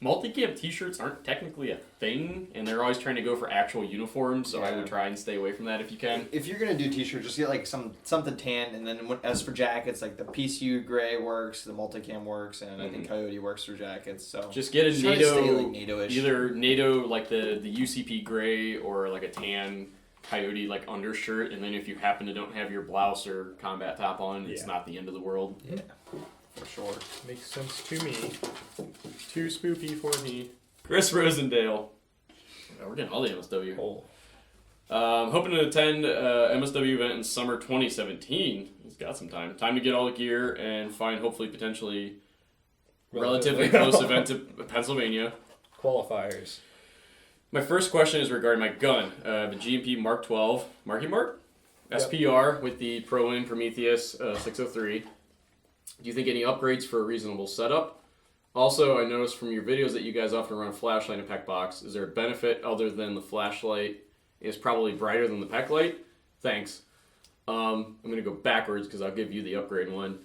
multi-cam t-shirts aren't technically a thing, and they're always trying to go for actual uniforms, so I would try and stay away from that if you can.
If you're going to do t-shirts, just get like something tan, and then as for jackets, like the PCU gray works, the multi-cam works, and I think Coyote works for jackets, so...
Just get a NATO,
like NATO-ish.
Either NATO, like the UCP gray, or like a tan Coyote, like undershirt, and then if you happen to don't have your blouse or combat top on, it's not the end of the world.
Yeah. For sure.
Makes sense to me. Too spoopy for me.
Chris Rosendale. Oh, we're getting all the MSW.
Oh.
Hoping to attend MSW event in summer 2017. He's got some time. Time to get all the gear and find hopefully potentially relatively close event to Pennsylvania.
Qualifiers.
My first question is regarding my gun. The GMP Mark 12 Marky Mark SPR with the Pro-Win Prometheus 603. Do you think any upgrades for a reasonable setup? Also, I noticed from your videos that you guys often run a flashlight in a PEC box. Is there a benefit other than the flashlight is probably brighter than the PEC light? Thanks. I'm going to go backwards because I'll give you the upgrade one.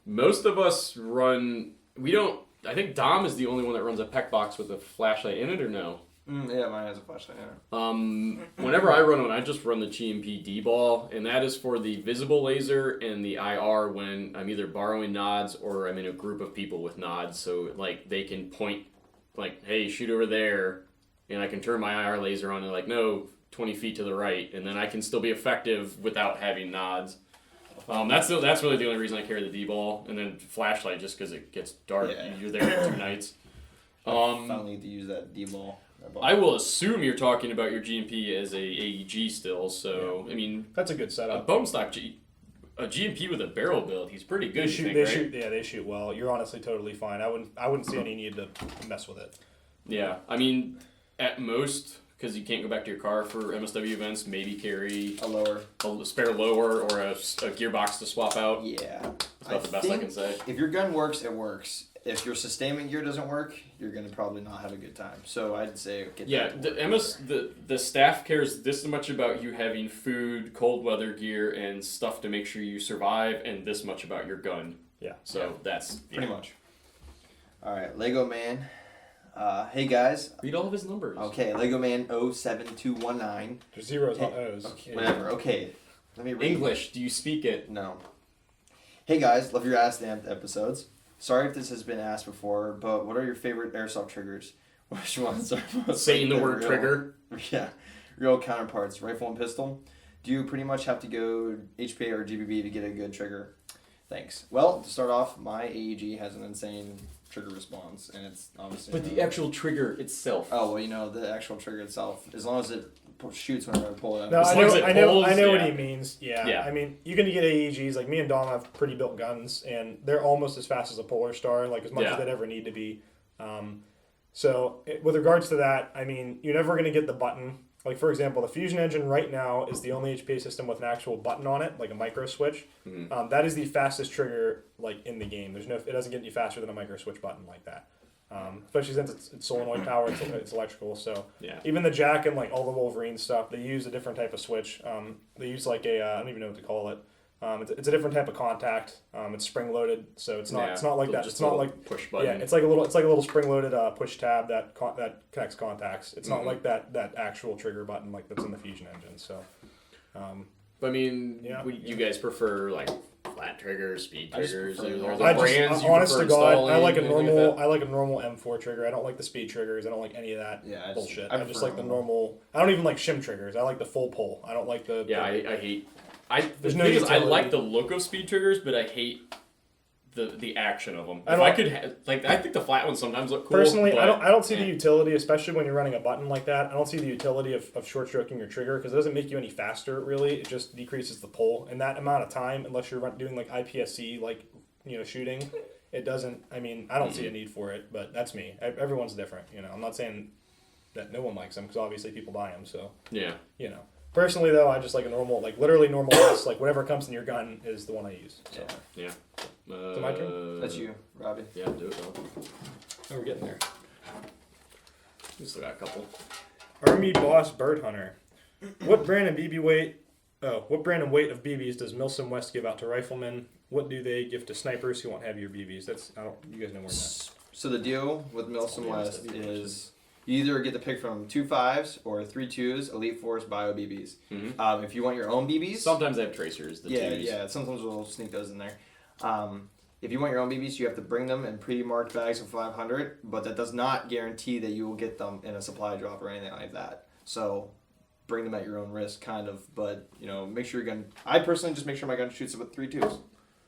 Most of us run... I think Dom is the only one that runs a PEC box with a flashlight in it, or no?
Yeah, mine has a flashlight in it.
Whenever I run one, I just run the GMP D-ball, and that is for the visible laser and the IR when I'm either borrowing nods or I'm in a group of people with nods, so like they can point, like, hey, shoot over there, and I can turn my IR laser on and like, no, 20 feet to the right, and then I can still be effective without having nods. That's really the only reason I carry the D-ball, and then flashlight just because it gets dark.
Yeah.
You're there for 2 nights.
I finally need to use that D-ball.
I will assume you're talking about your GMP as a AEG still, so I mean
that's a good setup.
A bone stock a GMP with a barrel build, he's pretty good.
They shoot well. You're honestly totally fine. I wouldn't see any need to mess with it.
Yeah, I mean, at most, because you can't go back to your car for MSW events, maybe carry a spare lower or a gearbox to swap out.
Yeah,
that's about the best I can say.
If your gun works, it works. If your sustainment gear doesn't work, you're gonna probably not have a good time. So I'd say
the staff cares this much about you having food, cold weather gear, and stuff to make sure you survive, and this much about your gun.
Yeah.
So that's
pretty much. All right, Lego Man. Hey guys.
Read all of his numbers.
Okay, Lego Man 07219.
There's zeros, not O's.
Okay, whatever. Okay, let me read.
English. Do you speak it?
No. Hey guys, love your Ass Damned episodes. Sorry if this has been asked before, but what are your favorite airsoft triggers? Which ones are most
saying the word trigger?
Yeah, real counterparts, rifle and pistol. Do you pretty much have to go HPA or GBB to get a good trigger? Thanks. Well, to start off, my AEG has an insane trigger response, and it's obviously...
But the actual trigger itself...
Oh, well, the actual trigger itself, as long as it shoots whenever I pull it out.
No, I know what he means. Yeah. I mean, you can get AEGs. Like, me and Dom have pretty built guns, and they're almost as fast as a Polar Star, like as much as they'd ever need to be. With regards to that, I mean, you're never going to get the button. Like, for example, the Fusion Engine right now is the only HPA system with an actual button on it, like a micro switch. Mm-hmm. That is the fastest trigger, like, in the game. It doesn't get any faster than a micro switch button like that. Especially since it's solenoid power, it's electrical. So even the Jack and like all the Wolverine stuff, they use a different type of switch. They use like I don't even know what to call it. It's a different type of contact. It's spring loaded, so it's not like that. It's not like
push button.
Yeah, it's like a little spring loaded push tab that connects contacts. It's not like that actual trigger button like that's in the Fusion Engine. So,
I mean, you guys prefer like flat triggers, speed triggers?
Honest to God, I like a normal M4 trigger. I don't like the speed triggers. I don't like any of that bullshit. I just like the normal. I don't even like shim triggers. I like the full pull. I don't like the.
I hate. I like the look of speed triggers, but I hate the action of them. I think the flat ones sometimes look cool.
Personally, I don't see the utility, especially when you're running a button like that. I don't see the utility of short stroking your trigger because it doesn't make you any faster. Really, it just decreases the pull in that amount of time. Unless you're doing like IPSC, like shooting, it doesn't. I mean, I don't see a need for it, but that's me. Everyone's different. I'm not saying that no one likes them because obviously people buy them. So
yeah,
Personally, though, I just like a normal, like literally normal S. Like whatever comes in your gun is the one I use. So.
Yeah.
Is it my turn?
That's you, Robbie.
Yeah, do it, though.
Oh, we're getting there.
We still got a couple.
Army Boss Bird Hunter. What brand and weight of BBs does Milsim West give out to riflemen? What do they give to snipers who want heavier BBs? You guys know more than that.
So the deal with Milsim West is you either get to pick from 2 5s or 3 2s, Elite Force Bio BBs. Mm-hmm. If you want your own BBs,
sometimes they have tracers.
Yeah. Sometimes we'll sneak those in there. If you want your own BBs, you have to bring them in pre-marked bags of 500, but that does not guarantee that you will get them in a supply drop or anything like that. So bring them at your own risk, kind of. But make sure your gun. I personally just make sure my gun shoots with 3 2s.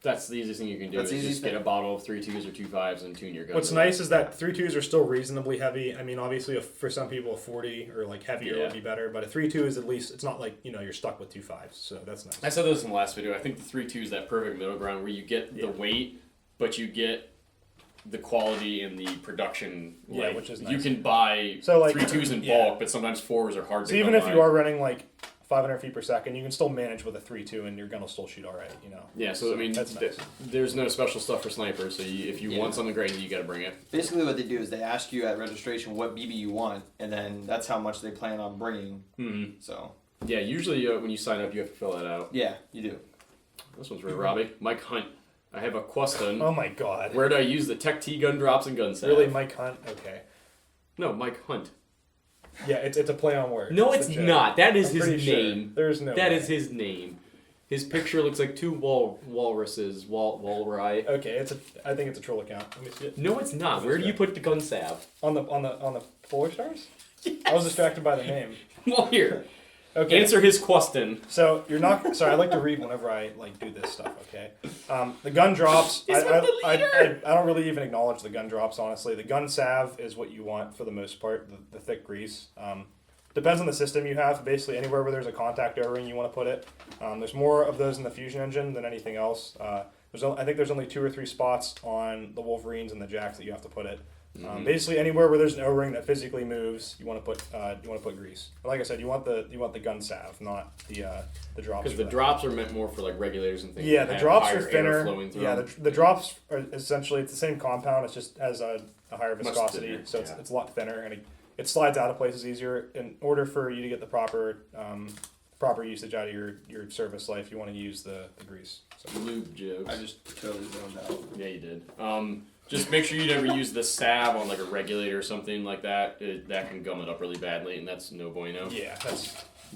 That's the easiest thing you can do. Is just get a bottle of 3 2s or 2 5s and tune your gun.
What's nice is that 3 2s are still reasonably heavy. I mean, obviously, for some people, a 40 or like heavier would be better. But a 3 2 is at least, it's not like you're stuck with 2 5s. So that's nice.
I said this in the last video. I think the 3 2 is that perfect middle ground where you get the weight, but you get the quality and the production. Like,
which is nice.
You can buy 3 2s in bulk, but sometimes 4s are hard to.
So even if you are running like 500 feet per second, you can still manage with a 3 2 and your gun will still shoot all right,
Yeah, so I mean,
that's nice.
There's no special stuff for snipers, so if you want something crazy, you gotta bring it.
Basically what they do is they ask you at registration what BB you want, and then that's how much they plan on bringing. Mm-hmm. So.
Yeah, usually when you sign up, you have to fill that out.
Yeah, you do.
This one's for Robbie. Mike Hunt. I have a question.
Oh my god.
Where do I use the Tech T gun drops and gun salve?
Really, Mike Hunt? Okay.
No, Mike Hunt.
Yeah, it's a play on words.
No, it's not. That is his name.
Sure. There's no.
That is his name. His picture looks like 2 walruses. Walrus.
Okay, I think it's a troll account. Let me see it.
No, it's not. Where do you put the gun salve?
On the Polar Stars? Yes. I was distracted by the name.
Well, here.
Okay.
Answer his question.
So you're not. Sorry, I like to read whenever I do this stuff. Okay. The gun drops. I don't really even acknowledge the gun drops. Honestly, the gun salve is what you want for the most part. The thick grease. Depends on the system you have. Basically, anywhere where there's a contact O-ring, you want to put it. There's more of those in the Fusion engine than anything else. I think there's only 2 or 3 spots on the Wolverines and the Jacks that you have to put it. Basically, anywhere where there's an O-ring that physically moves, you want to put grease. But like I said, you want the gun salve, not the drops.
Because the drops are meant more for like regulators and things.
Yeah, the drops are thinner.
Yeah,
the drops are essentially it's the same compound. It's just has a higher viscosity, so it's a lot thinner and it slides out of places easier. In order for you to get the proper usage out of your service life, you want to use the grease.
So. Lube jokes.
I just totally zoned out.
Yeah, you did. Just make sure you never use the salve on like a regulator or something like that. That can gum it up really badly, and that's no bueno.
Yeah,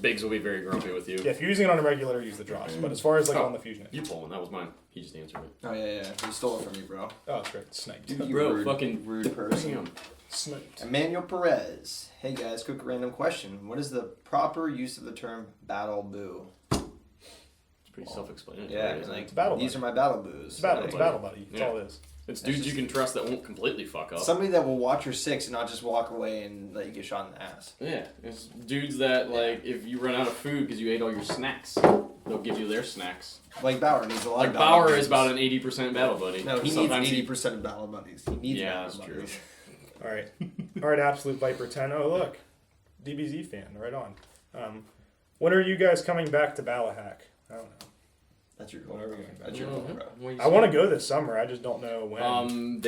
Biggs will be very grumpy with you.
Yeah, if you're using it on a regulator, use the drops. But as far as on the Fusion,
you pull one. That was mine. He just answered it.
Oh yeah. He stole it from you, bro.
Oh, that's right. Sniped.
You
bro, fucking
rude person.
Damn.
Sniped.
Emmanuel Perez. Hey guys, quick random question. What is the proper use of the term battle boo?
It's pretty self-explanatory.
Yeah,
it's battle
these are my battle boos.
It's a battle buddy. That's all it is.
It's dudes you can trust that won't completely fuck up.
Somebody that will watch your 6 and not just walk away and let you get shot in the ass.
Yeah, it's dudes that like if you run out of food because you ate all your snacks, they'll give you their snacks.
Like Bauer needs a lot.
Like Bauer is about an 80% battle buddy.
No, he needs 80% of battle buddies. He needs
that's
battle
true.
buddies.
All right, Absolute Viper 10. Oh look, DBZ fan, right on. When are you guys coming back to Ballahack? I don't know.
That's your goal. That's your goal, bro.
I want to go this summer. I just don't know when.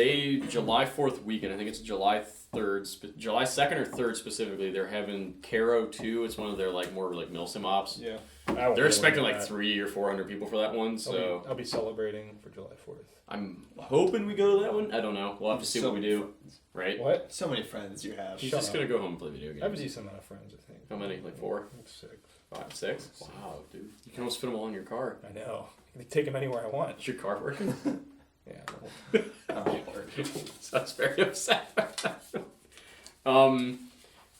July 4th weekend. I think it's July 3rd, July 2nd or 3rd specifically. They're having Caro 2. It's one of their like more like Milsim ops.
Yeah.
They're expecting like 300 or 400 people for that one. So
I'll be celebrating for July 4th.
I'm hoping we go to that one. I don't know. We'll have to see what we do. Right?
What?
So many friends you have.
He's just gonna go home and play video games.
I have a decent amount of friends, I think.
How many? Like 4?
Like 6.
5, 6? Wow, dude. You can almost fit them all in your car.
I know. I can take them anywhere I want.
Is your car working?
Yeah.
That's very upset.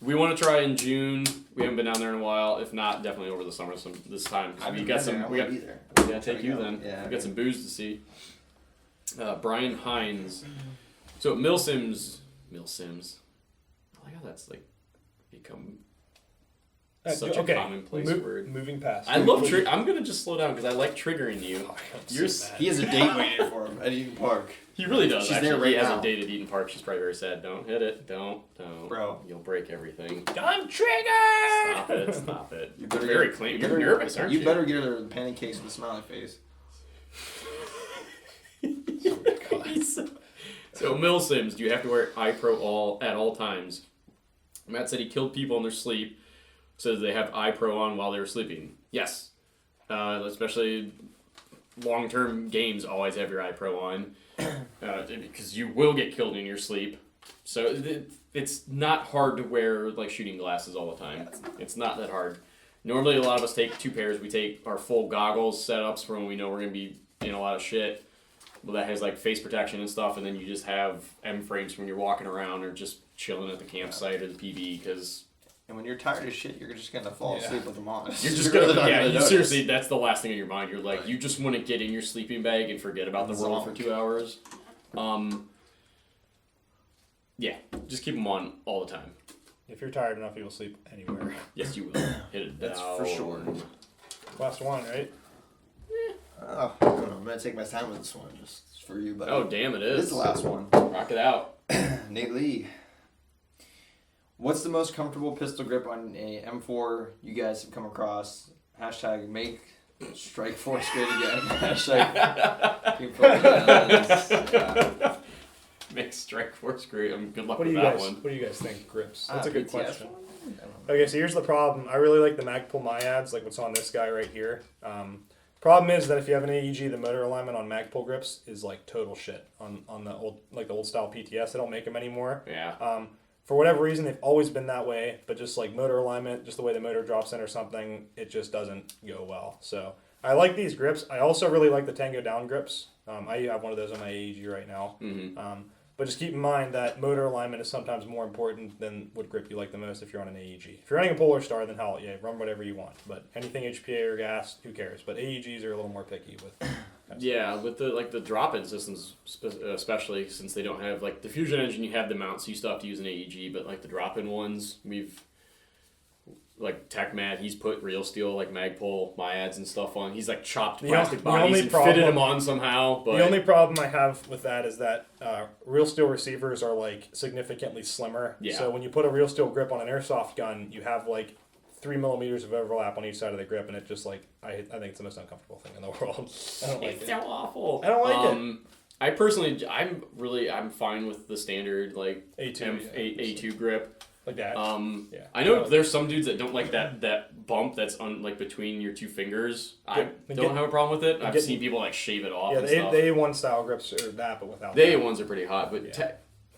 We want to try in June. We haven't been down there in a while. If not, definitely over the summer this time. We gotta take you then.
Yeah,
we got some booze to see. Brian Hines. So Milsims. I like how that's like become such a commonplace word.
Moving past.
I love I'm gonna just slow down because I like triggering you.
He has a date waiting for him at Eden Park.
He really does.
She's
actually.
there right
he has
now.
a date at Eden Park. She's probably very sad. Don't hit it. Don't.
Bro.
You'll break everything.
I'm triggered!
Stop it.
You better
very clean. You're nervous, aren't you?
You better get her the pancakes with a smiley face.
So Milsims, do you have to wear eye pro at all times? Matt said he killed people in their sleep. Says they have eye pro on while they were sleeping. Yes. Especially long-term games always have your eye pro on. Because you will get killed in your sleep. So it's not hard to wear like shooting glasses all the time. It's not that hard. Normally a lot of us take 2 pairs. We take our full goggles setups for when we know we're going to be in a lot of shit. Well, that has like face protection and stuff, and then you just have M frames when you're walking around or just chilling at the campsite or the PB because.
And when you're tired of shit, you're just gonna fall asleep with them on.
You're just gonna, seriously, that's the last thing in your mind. You're like, you just want to get in your sleeping bag and forget about the world for 2 hours. Yeah, just keep them on all the time.
If you're tired enough, you will sleep anywhere.
Yes, you will. Hit it
That's
down.
for sure.
Last one, right?
Oh, I don't know. I'm gonna take my time with this one just for you, but
oh damn, it is.
This is the last one.
Rock it out.
Nate Lee. What's the most comfortable pistol grip on a M4 you guys have come across? Hashtag make strike force great again. Hashtag keep focusing.
Make strike force great. Good luck
What
with
do you
that
guys?
one.
What do you guys think? Grips. That's a good
BTS
question.
one?
Okay, so here's the problem. I really like the Magpul Myads, like what's on this guy right here. Problem is that if you have an AEG, the motor alignment on Magpul grips is like total shit on the old style PTS. They don't make them anymore.
Yeah.
For whatever reason, they've always been that way, but just like motor alignment, just the way the motor drops in or something, it just doesn't go well. So I like these grips. I also really like the Tango down grips. I have one of those on my AEG right now.
Mm-hmm.
But just keep in mind that motor alignment is sometimes more important than what grip you like the most if you're on an AEG. If you're running a Polar Star, then hell, yeah, run whatever you want. But anything HPA or gas, who cares? But AEGs are a little more picky with.
Yeah, with the drop-in systems, especially since they don't have like the Fusion engine, you have the mount, so you still have to use an AEG. But like the drop-in ones, we've like TechMat, he's put real steel like Magpul Myads and stuff on. He's like chopped plastic bodies and fitted them on somehow. But
the only problem I have with that is that real steel receivers are like significantly slimmer.
Yeah.
So when you put a real steel grip on an airsoft gun, you have like 3 millimeters of overlap on each side of the grip, and it just like I think it's the most uncomfortable thing in the world. I don't like it.
It's so awful.
I don't like it.
I personally, I'm fine with the standard like
A2
A2 grip.
Like that.
Yeah. I know there's some dudes that don't like that bump that's on like between your 2 fingers. I don't have a problem with it. I've seen people like shave it off.
Yeah,
and stuff.
the A1 style grips are that, but without.
The A1s are pretty hot, but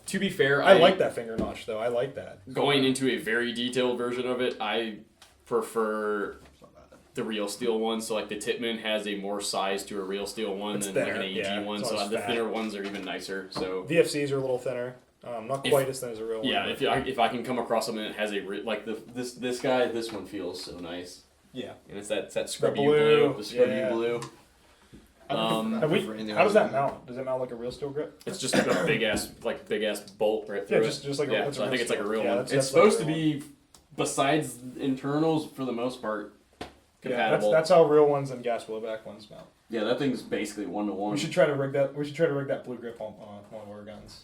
to be fair,
I like that finger notch though. I like that.
Going into a very detailed version of it, I prefer the real steel one. So like the Tippmann has a more size to a real steel one than like an AEG one. So the thinner ones are even nicer. So
VFCs are a little thinner. Not quite as thin as a real one.
Yeah, if I can come across something that has this guy, this one feels so nice.
Yeah,
and it's that scrubby blue, the scrubby blue.
How does that mount? Does it mount like a real steel grip?
It's just a big ass bolt right through it.
Just like
so I think it's like a real one.
That's
it's supposed to be, besides internals, for the most part, compatible.
Yeah, that's how real ones and gas blowback ones mount.
Yeah, that thing's basically 1-to-1.
We should try to rig that blue grip on one of our guns.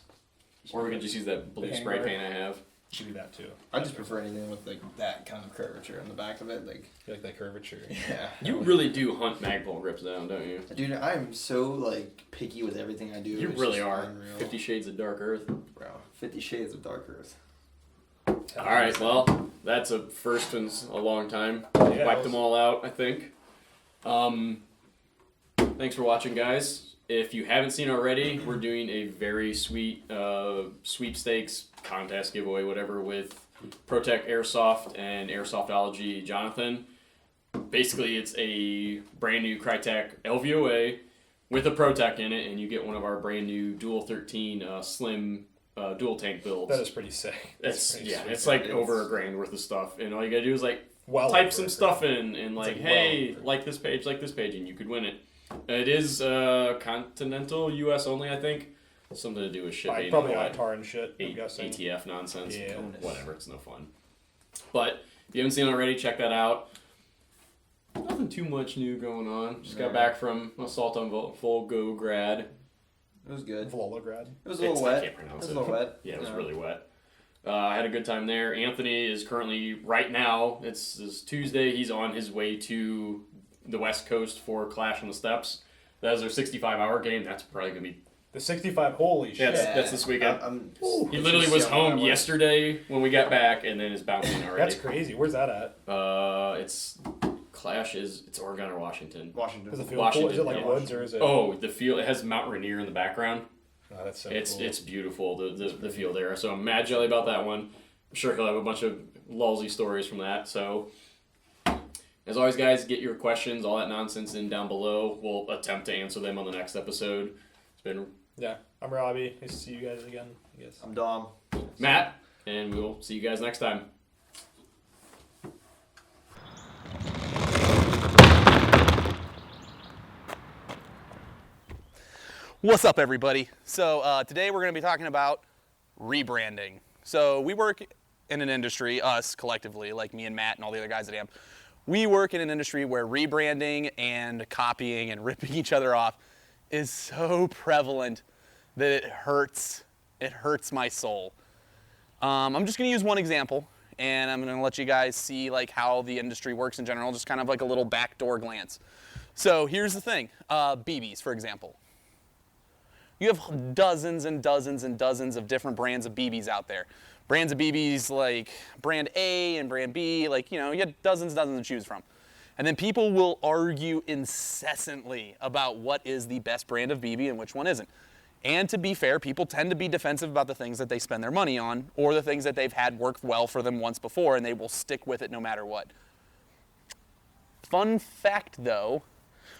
Or we could just use that blue spray paint I have.
Should do that too.
I just prefer anything with like that kind of curvature on the back of it, like.
You like that curvature?
Yeah.
You really do hunt Magpul grips down, don't you?
Dude, I'm so like picky with everything I do.
You really are. Unreal. 50 Shades of Dark Earth.
Bro, 50 Shades of Dark Earth.
All right, well, that's a first in a long time. Wiped them all out, I think. Thanks for watching, guys. If you haven't seen already, we're doing a very sweet sweepstakes contest giveaway, whatever, with Protect Airsoft and Airsoftology Jonathan. Basically, it's a brand new Crytek LVOA with a Protect in it, and you get one of our brand new Dual 13 slim dual tank builds.
That is pretty sick.
It's like over $1,000 worth of stuff, and all you gotta do is like type some stuff in and like, hey, like this page, and you could win it. It is continental U.S. only, I think. Something to do with shipping.
Probably ITAR and shit, I'm guessing.
ATF nonsense.
Yeah.
Whatever, it's no fun. But if you haven't seen it already, check that out. Nothing too much new going on. Just got back from Assault on Volgograd.
It was good.
Volgograd.
It was a little wet.
I can't pronounce
it. Was a little wet.
Yeah, it was really wet. I had a good time there. Anthony is currently, right now, it's Tuesday, he's on his way to the West Coast for Clash on the Steps. That is their 65-hour game. That's probably going to be...
The 65, holy shit.
That's this weekend. He literally was home yesterday when we got back, and then is bouncing already.
That's crazy. Where's that at?
It's Oregon or Washington.
Washington.
Is the field cool? Is it like woods or is it?
Oh, the field. It has Mount Rainier in the background.
Oh, that's so
it's
cool.
It's beautiful, the field there. So I'm mad jelly about that one. I'm sure he'll have a bunch of lulzy stories from that. So as always, guys, get your questions, all that nonsense in down below. We'll attempt to answer them on the next episode. It's been...
Yeah, I'm Robbie. Nice to see you guys again, I guess.
I'm Dom.
Matt, and we'll see you guys next time.
What's up, everybody? So today we're going to be talking about rebranding. So we work in an industry, us collectively, like me and Matt and all the other guys at AMP, we work in an industry where rebranding and copying and ripping each other off is so prevalent that it hurts. It hurts my soul. I'm just going to use one example, and I'm going to let you guys see like how the industry works in general, just kind of like a little backdoor glance. So here's the thing, BBs, for example. You have dozens and dozens and dozens of different brands of BBs out there. Brands of BBs like brand A and brand B, like, you know, you get dozens to choose from. And then people will argue incessantly about what is the best brand of BB and which one isn't. And to be fair, people tend to be defensive about the things that they spend their money on or the things that they've had work well for them once before, and they will stick with it no matter what. Fun fact, though,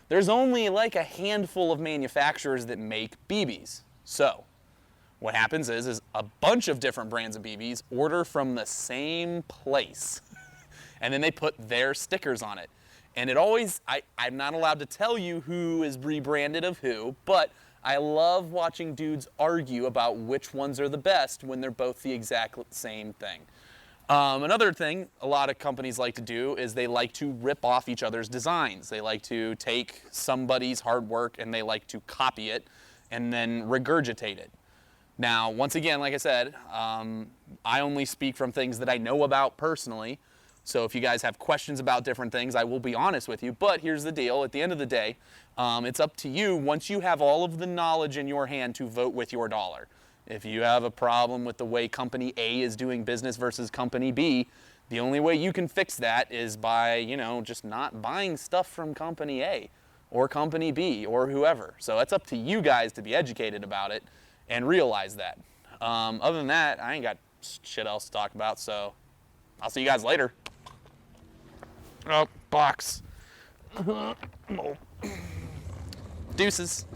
there's only like a handful of manufacturers that make BBs. So what happens is a bunch of different brands of BBs order from the same place. And then they put their stickers on it. And it always, I'm not allowed to tell you who is rebranded of who, but I love watching dudes argue about which ones are the best when they're both the exact same thing. Another thing a lot of companies like to do is they like to rip off each other's designs. They like to take somebody's hard work and they like to copy it and then regurgitate it. Now, once again, like I said, I only speak from things that I know about personally. So if you guys have questions about different things, I will be honest with you. But here's the deal. At the end of the day, it's up to you once you have all of the knowledge in your hand to vote with your dollar. If you have a problem with the way company A is doing business versus company B, the only way you can fix that is by, you know, just not buying stuff from company A or company B or whoever. So it's up to you guys to be educated about it and realize that. Other than that, I ain't got shit else to talk about, so I'll see you guys later. Oh, box. Deuces.